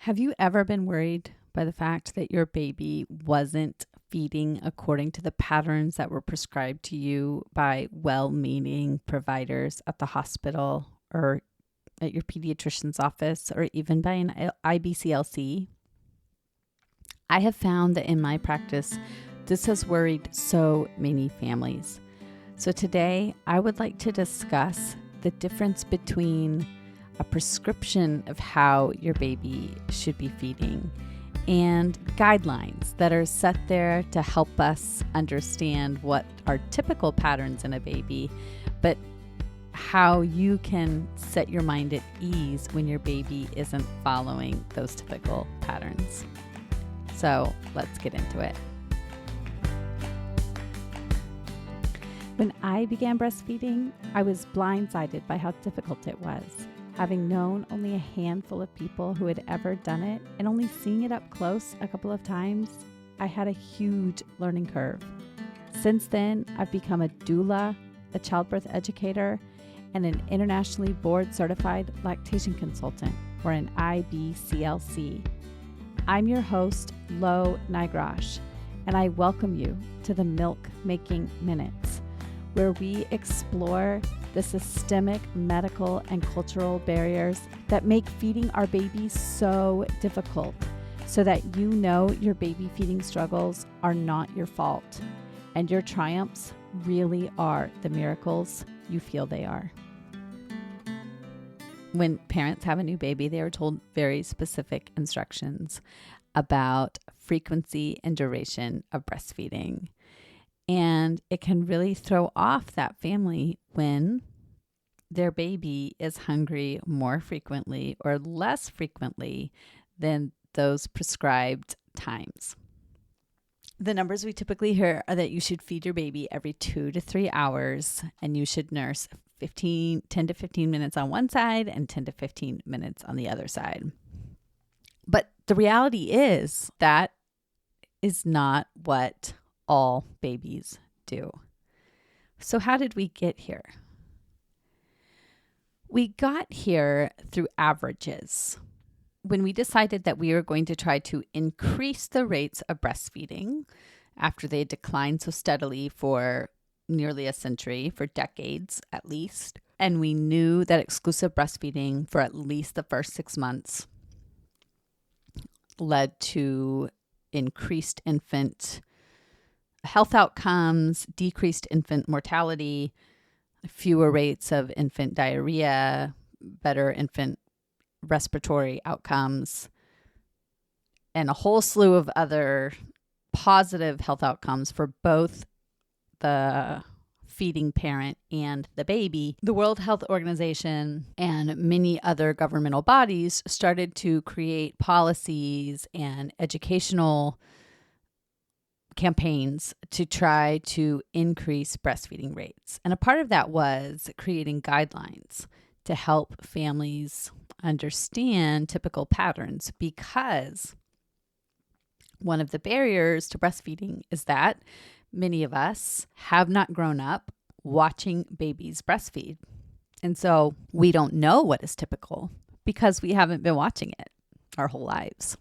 Have you ever been worried by the fact that your baby wasn't feeding according to the patterns that were prescribed to you by well-meaning providers at the hospital or at your pediatrician's office or even by an IBCLC? I have found that in my practice, this has worried so many families. So today, I would like to discuss the difference between a prescription of how your baby should be feeding and guidelines that are set there to help us understand what are typical patterns in a baby, but how you can set your mind at ease when your baby isn't following those typical patterns. So let's get into it. When I began breastfeeding, I was blindsided by how difficult it was. Having known only a handful of people who had ever done it and only seeing it up close a couple of times, I had a huge learning curve. Since then, I've become a doula, a childbirth educator, and an internationally board-certified lactation consultant, or an IBCLC. I'm your host, NIgrosh, and I welcome you to the Milk Making Minutes, where we explore the systemic, medical, and cultural barriers that make feeding our babies so difficult, so that you know your baby feeding struggles are not your fault, and your triumphs really are the miracles you feel they are. When parents have a new baby, they are told very specific instructions about frequency and duration of breastfeeding. And it can really throw off that family when their baby is hungry more frequently or less frequently than those prescribed times. The numbers we typically hear are that you should feed your baby every 2 to 3 hours, and you should nurse 10 to 15 minutes on one side and 10 to 15 minutes on the other side. But the reality is that is not what all babies do. So how did we get here? We got here through averages. When we decided that we were going to try to increase the rates of breastfeeding after they declined so steadily for nearly a century, for decades at least, and we knew that exclusive breastfeeding for at least the first 6 months led to increased infant health outcomes, decreased infant mortality, fewer rates of infant diarrhea, better infant respiratory outcomes, and a whole slew of other positive health outcomes for both the feeding parent and the baby. The World Health Organization and many other governmental bodies started to create policies and educational campaigns to try to increase breastfeeding rates. And a part of that was creating guidelines to help families understand typical patterns, because one of the barriers to breastfeeding is that many of us have not grown up watching babies breastfeed. And so we don't know what is typical because we haven't been watching it our whole lives.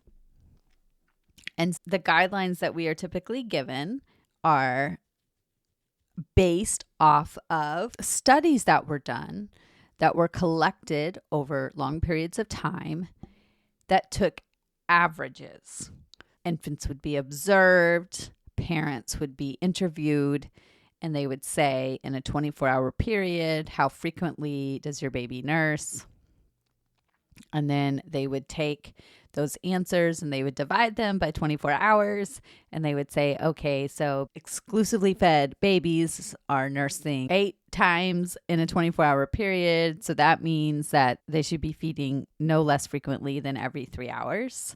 And the guidelines that we are typically given are based off of studies that were done, that were collected over long periods of time, that took averages. Infants would be observed, parents would be interviewed, and they would say in a 24-hour period, how frequently does your baby nurse? And then they would take those answers and they would divide them by 24 hours. And they would say, okay, so exclusively fed babies are nursing 8 times in a 24-hour period. So that means that they should be feeding no less frequently than every 3 hours.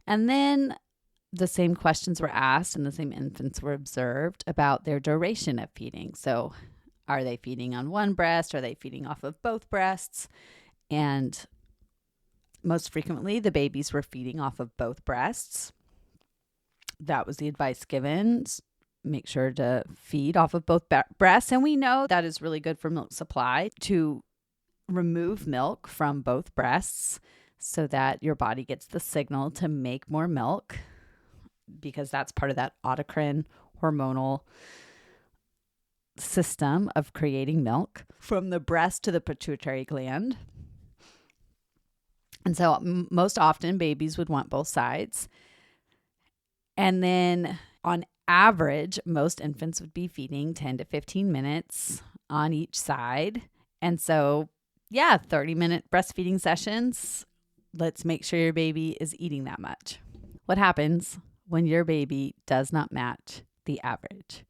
And then the same questions were asked and the same infants were observed about their duration of feeding. So are they feeding on one breast? Are they feeding off of both breasts? And most frequently, the babies were feeding off of both breasts. That was the advice given. Make sure to feed off of both breasts. And we know that is really good for milk supply, to remove milk from both breasts so that your body gets the signal to make more milk, because that's part of that autocrine hormonal system of creating milk from the breast to the pituitary gland. And so most often babies would want both sides. And then on average, most infants would be feeding 10 to 15 minutes on each side. And so, 30-minute breastfeeding sessions. Let's make sure your baby is eating that much. What happens when your baby does not match the average?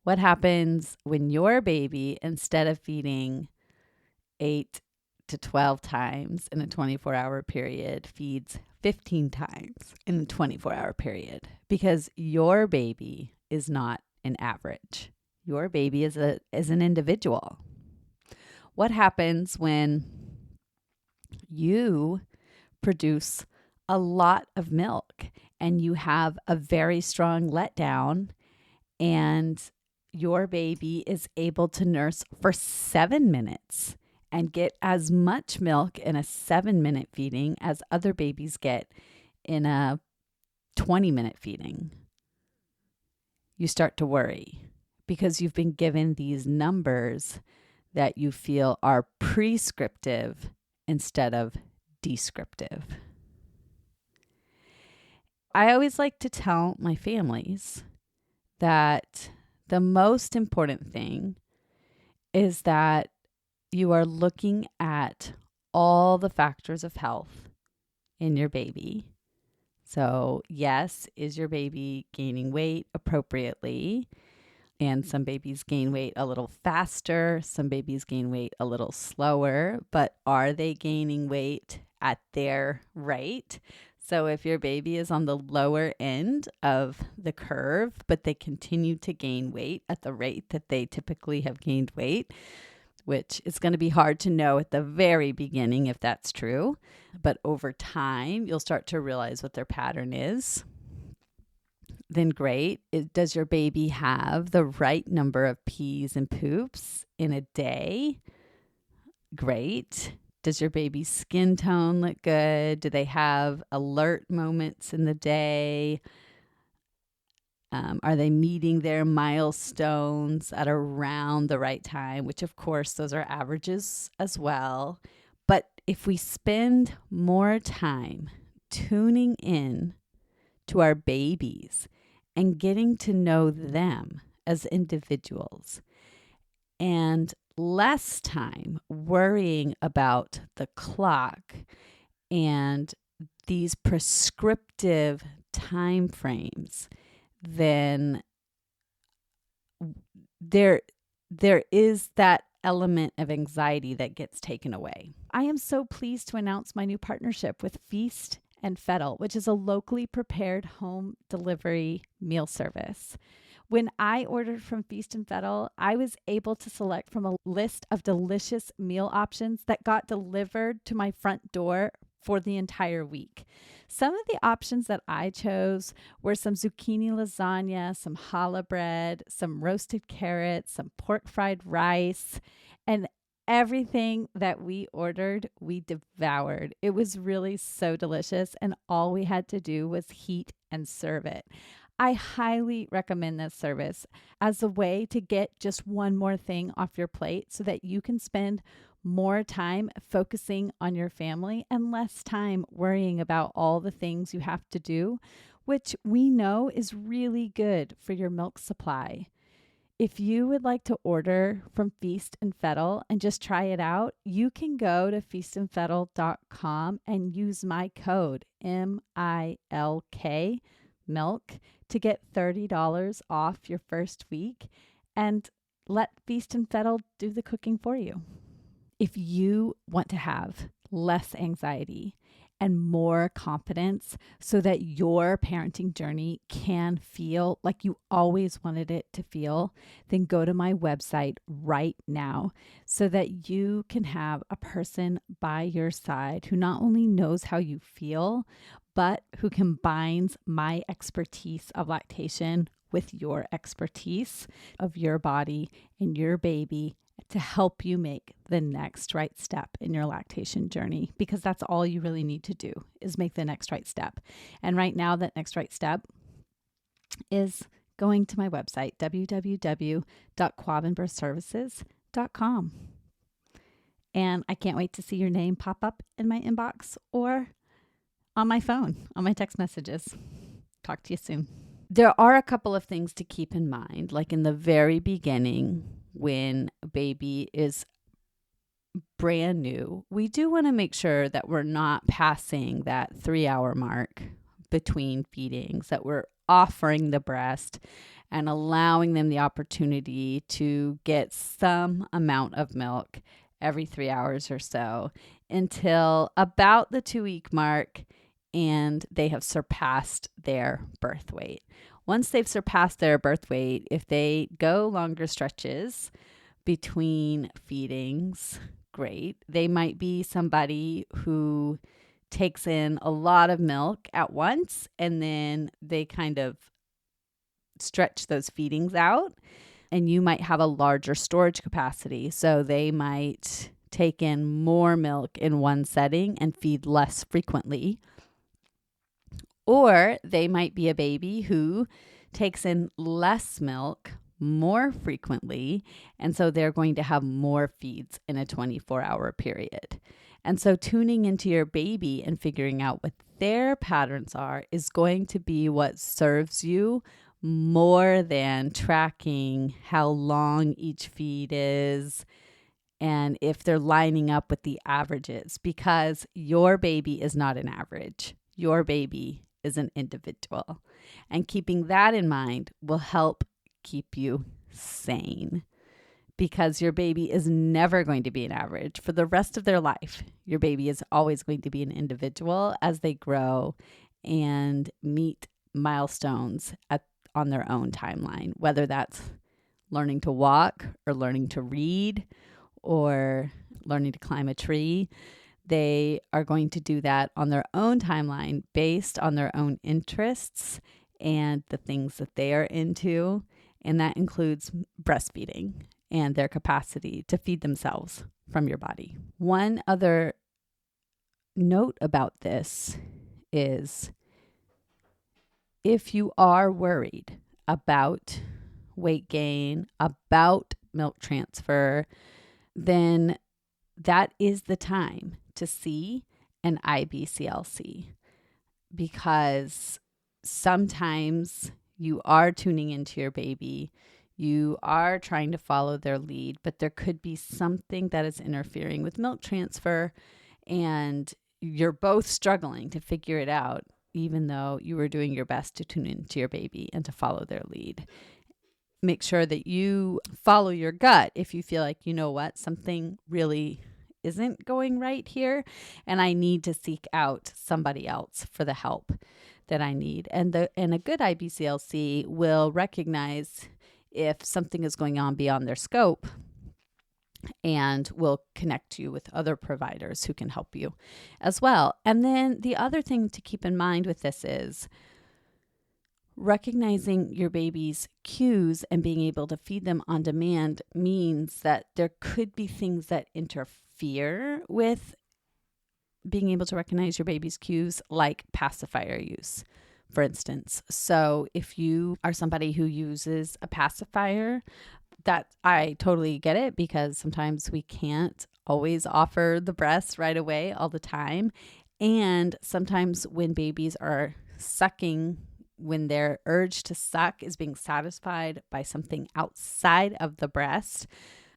What happens when your baby, instead of feeding 8 to 12 times in a 24-hour period, feeds 15 times in a 24-hour period? Because your baby is not an average. Your baby is an individual. What happens when you produce a lot of milk and you have a very strong letdown, and your baby is able to nurse for 7 minutes and get as much milk in a 7-minute feeding as other babies get in a 20-minute feeding? You start to worry because you've been given these numbers that you feel are prescriptive instead of descriptive. I always like to tell my families that the most important thing is that you are looking at all the factors of health in your baby. So, yes, is your baby gaining weight appropriately? And some babies gain weight a little faster. Some babies gain weight a little slower. But are they gaining weight at their rate? So if your baby is on the lower end of the curve, but they continue to gain weight at the rate that they typically have gained weight, which is going to be hard to know at the very beginning if that's true. But over time, you'll start to realize what their pattern is. Then great. Does your baby have the right number of pees and poops in a day? Great. Does your baby's skin tone look good? Do they have alert moments in the day? Are they meeting their milestones at around the right time? Which, of course, those are averages as well. But if we spend more time tuning in to our babies and getting to know them as individuals, and less time worrying about the clock and these prescriptive time frames, then there is that element of anxiety that gets taken away. I am so pleased to announce my new partnership with Feast and Fettle, which is a locally prepared home delivery meal service. When I ordered from Feast and Fettle, I was able to select from a list of delicious meal options that got delivered to my front door for the entire week. Some of the options that I chose were some zucchini lasagna, some challah bread, some roasted carrots, some pork fried rice, and everything that we ordered, we devoured. It was really so delicious, and all we had to do was heat and serve it. I highly recommend this service as a way to get just one more thing off your plate so that you can spend more time focusing on your family and less time worrying about all the things you have to do, which we know is really good for your milk supply. If you would like to order from Feast and Fettle and just try it out, you can go to feastandfettle.com and use my code MILK milk to get $30 off your first week and let Feast and Fettle do the cooking for you. If you want to have less anxiety and more confidence so that your parenting journey can feel like you always wanted it to feel, then go to my website right now so that you can have a person by your side who not only knows how you feel, but who combines my expertise of lactation with your expertise of your body and your baby to help you make the next right step in your lactation journey, because that's all you really need to do is make the next right step. And right now, that next right step is going to my website, www.quavinbirthservices.com. And I can't wait to see your name pop up in my inbox or on my phone, on my text messages. Talk to you soon. There are a couple of things to keep in mind, like in the very beginning, when a baby is brand new, we do want to make sure that we're not passing that 3-hour mark between feedings, that we're offering the breast and allowing them the opportunity to get some amount of milk every 3 hours or so until about the 2-week mark and they have surpassed their birth weight. Once they've surpassed their birth weight, if they go longer stretches between feedings, great. They might be somebody who takes in a lot of milk at once and then they kind of stretch those feedings out, and you might have a larger storage capacity. So they might take in more milk in one setting and feed less frequently. Or they might be a baby who takes in less milk more frequently, and so they're going to have more feeds in a 24-hour period. And so tuning into your baby and figuring out what their patterns are is going to be what serves you more than tracking how long each feed is and if they're lining up with the averages, because your baby is not an average. Your baby is an individual. And keeping that in mind will help keep you sane, because your baby is never going to be an average for the rest of their life. Your baby is always going to be an individual as they grow and meet milestones on their own timeline, whether that's learning to walk or learning to read or learning to climb a tree. They are going to do that on their own timeline based on their own interests and the things that they are into. And that includes breastfeeding and their capacity to feed themselves from your body. One other note about this is if you are worried about weight gain, about milk transfer, then that is the time to see an IBCLC, because sometimes you are tuning into your baby, you are trying to follow their lead, but there could be something that is interfering with milk transfer and you're both struggling to figure it out, even though you were doing your best to tune into your baby and to follow their lead. Make sure that you follow your gut if you feel like, you know what, something really isn't going right here and I need to seek out somebody else for the help that I need. And a good IBCLC will recognize if something is going on beyond their scope and will connect you with other providers who can help you as well. And then the other thing to keep in mind with this is recognizing your baby's cues and being able to feed them on demand means that there could be things that interfere with being able to recognize your baby's cues, like pacifier use, for instance. So if you are somebody who uses a pacifier, that I totally get it, because sometimes we can't always offer the breast right away all the time. And sometimes when babies are sucking, when their urge to suck is being satisfied by something outside of the breast,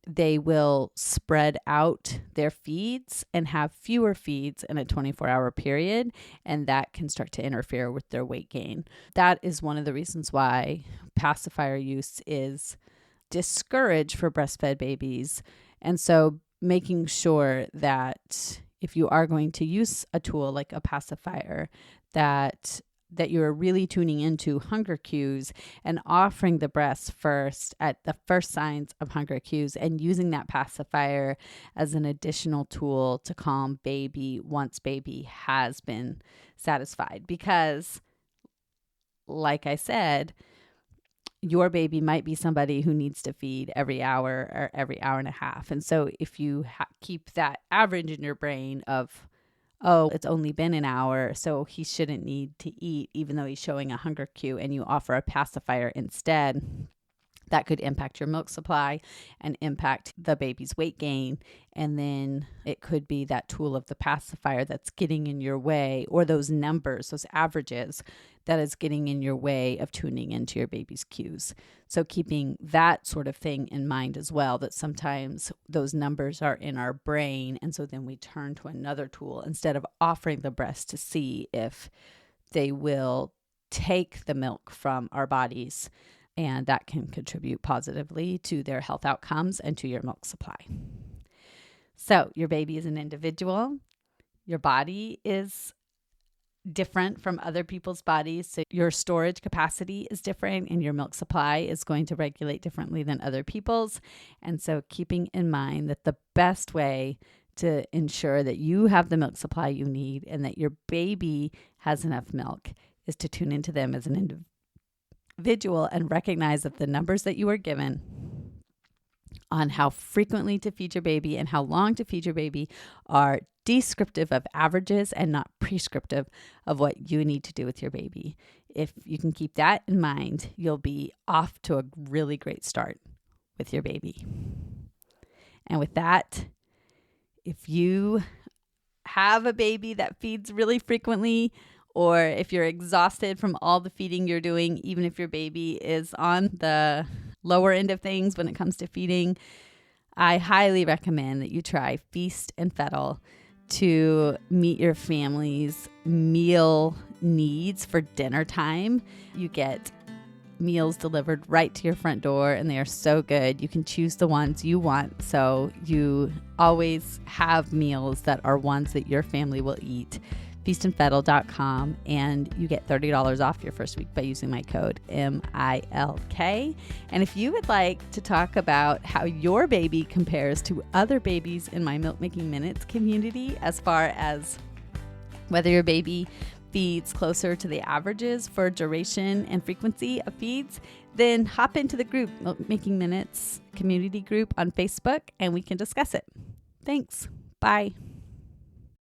they will spread out their feeds and have fewer feeds in a 24-hour period, and that can start to interfere with their weight gain. That is one of the reasons why pacifier use is discouraged for breastfed babies. And so making sure that if you are going to use a tool like a pacifier, that you're really tuning into hunger cues and offering the breast first at the first signs of hunger cues, and using that pacifier as an additional tool to calm baby once baby has been satisfied. Because, like I said, your baby might be somebody who needs to feed every hour or every hour and a half. And so if you keep that average in your brain of, oh, it's only been an hour, so he shouldn't need to eat, even though he's showing a hunger cue, and you offer a pacifier instead, that could impact your milk supply and impact the baby's weight gain. And then it could be that tool of the pacifier that's getting in your way, or those numbers, those averages, that is getting in your way of tuning into your baby's cues. So keeping that sort of thing in mind as well, that sometimes those numbers are in our brain. And so then we turn to another tool instead of offering the breast to see if they will take the milk from our bodies. And that can contribute positively to their health outcomes and to your milk supply. So your baby is an individual. Your body is different from other people's bodies. So your storage capacity is different, and your milk supply is going to regulate differently than other people's. And so keeping in mind that the best way to ensure that you have the milk supply you need and that your baby has enough milk is to tune into them as an individual and recognize that the numbers that you are given on how frequently to feed your baby and how long to feed your baby are descriptive of averages and not prescriptive of what you need to do with your baby. If you can keep that in mind, you'll be off to a really great start with your baby. And with that, if you have a baby that feeds really frequently, or if you're exhausted from all the feeding you're doing, even if your baby is on the lower end of things when it comes to feeding, I highly recommend that you try Feast and Fettle to meet your family's meal needs for dinner time. You get meals delivered right to your front door, and they are so good. You can choose the ones you want, so you always have meals that are ones that your family will eat. feastandfettle.com, and you get $30 off your first week by using my code MILK. And if you would like to talk about how your baby compares to other babies in my Milk Making Minutes community, as far as whether your baby feeds closer to the averages for duration and frequency of feeds, then hop into the group, Milk Making Minutes community group on Facebook, and we can discuss it. Thanks. Bye.